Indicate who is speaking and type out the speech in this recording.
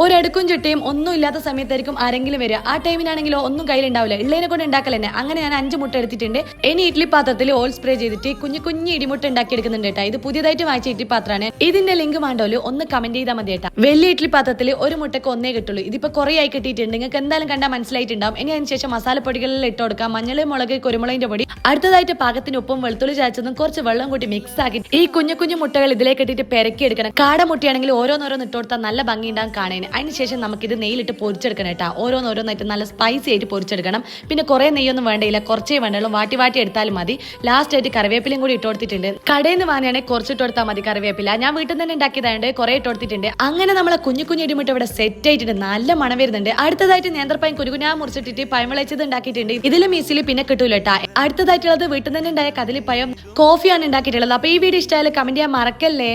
Speaker 1: ഒരടുക്കും ചുട്ടയും ഒന്നും ഇല്ലാത്ത സമയത്തായിരിക്കും ആരെങ്കിലും വരിക. ആ ടൈമിനാണെങ്കിലോ ഒന്നും കയ്യിലുണ്ടാവില്ല, ഉള്ളതിനെ കൊണ്ട് ഉണ്ടാക്കൽ തന്നെ. അങ്ങനെ ഞാൻ 5 മുട്ട എടുത്തിട്ടുണ്ട്. ഇനി ഇഡ്ലി പാത്രത്തിൽ ഓയിൽ സ്പ്രേ ചെയ്തിട്ട് കുഞ്ഞു കുഞ്ഞു ഇടിമുട്ട ഉണ്ടാക്കി എടുക്കുന്നുണ്ട് കേട്ടോ. ഇത് പുതിയതായിട്ട് വാങ്ങിച്ച ഇഡ്ലി പാത്രമാണ്. ഇതിന്റെ ലിങ്ക് വേണ്ടോല്ലോ ഒന്ന് കമന്റ് ചെയ്താൽ മതി കേട്ടോ. വലിയ ഇഡ്ലി പാത്രത്തിൽ ഒരു മുട്ടക്ക് ഒന്നേ കിട്ടുള്ളൂ. ഇതിപ്പോ കുറെ ആയി കിട്ടിയിട്ടുണ്ട്. നിങ്ങൾക്ക് എന്തായാലും കണ്ടാൽ മനസ്സിലായിട്ടുണ്ടാവും. ഇനി അതിനുശേഷം മസാലപ്പൊടികളിൽ ഇട്ട് കൊടുക്കാം. മഞ്ഞൾ, മുളക്, കുരുമുളകിന്റെ പൊടി. അടുത്തതായിട്ട് പാകത്തിന് ഉപ്പും വെളുത്തുള്ളി ചതച്ചതും കുറച്ച് വെള്ളം കൂട്ടി മിക്സ് ആക്കി ഈ കുഞ്ഞു കുഞ്ഞു മുട്ടകൾ ഇതിലേക്ക് ഇട്ടിട്ട് പെരക്കി എടുക്കണം. കാട മുട്ടയാണെങ്കിൽ ഓരോന്നോരോന്ന് ഇട്ട് കൊടുത്താൽ നല്ല ഭംഗി ഉണ്ടാകും കാണാൻ. അതിനുശേഷം നമുക്കിത് നെയ്യിലിട്ട് പൊരിച്ചെടുക്കണം കേട്ടോ. ഓരോന്നോരോന്നായിട്ട് നല്ല സ്പൈസി ആയിട്ട് പൊരിച്ചെടുക്കണം. പിന്നെ കുറെ നെയ്യൊന്നും വേണ്ടയില്ല, കുറച്ചേ വേണ്ടുള്ളൂ. വാട്ടി വാട്ടി എടുത്താലും മതി. ലാസ്റ്റ് ആയിട്ട് കറിവേപ്പിലയും കൂടി ഇട്ട് കൊടുത്തിട്ടുണ്ട്. കടയിൽ നിന്ന് വാങ്ങുകയാണെങ്കിൽ കുറച്ച് ഇട്ട് കൊടുത്താൽ മതി കറിവേപ്പില. ഞാൻ വീട്ടിൽ തന്നെ ഉണ്ടാക്കിയതായത് കുറെ ഇട്ട് കൊടുത്തിട്ടുണ്ട്. അങ്ങനെ നമ്മളെ കുഞ്ഞു കുഞ്ഞു ഇടിമുട്ട ഇവിടെ സെറ്റ് ആയിട്ടുണ്ട്. നല്ല മണം വരുന്നുണ്ട്. അടുത്തതായിട്ട് നേന്ത്രപ്പഴം കുരുകുനാ മുറിച്ചിട്ടിട്ട് പഴമുളച്ചത് ഉണ്ടാക്കിയിട്ടുണ്ട്. ഇതിലും ഈസിലി പിന്നെ കിട്ടൂല കേട്ടോ. അടുത്തതായിട്ടുള്ളത് വീട്ടിൽ തന്നെ ഉണ്ടായ കദളിപ്പഴം കോഫിയാണ് ഉണ്ടാക്കിയിട്ടുള്ളത്. അപ്പൊ ഈ വീഡിയോ ഇഷ്ടമായാലും കമന്റ് ചെയ്യാൻ മറക്കല്ലേ.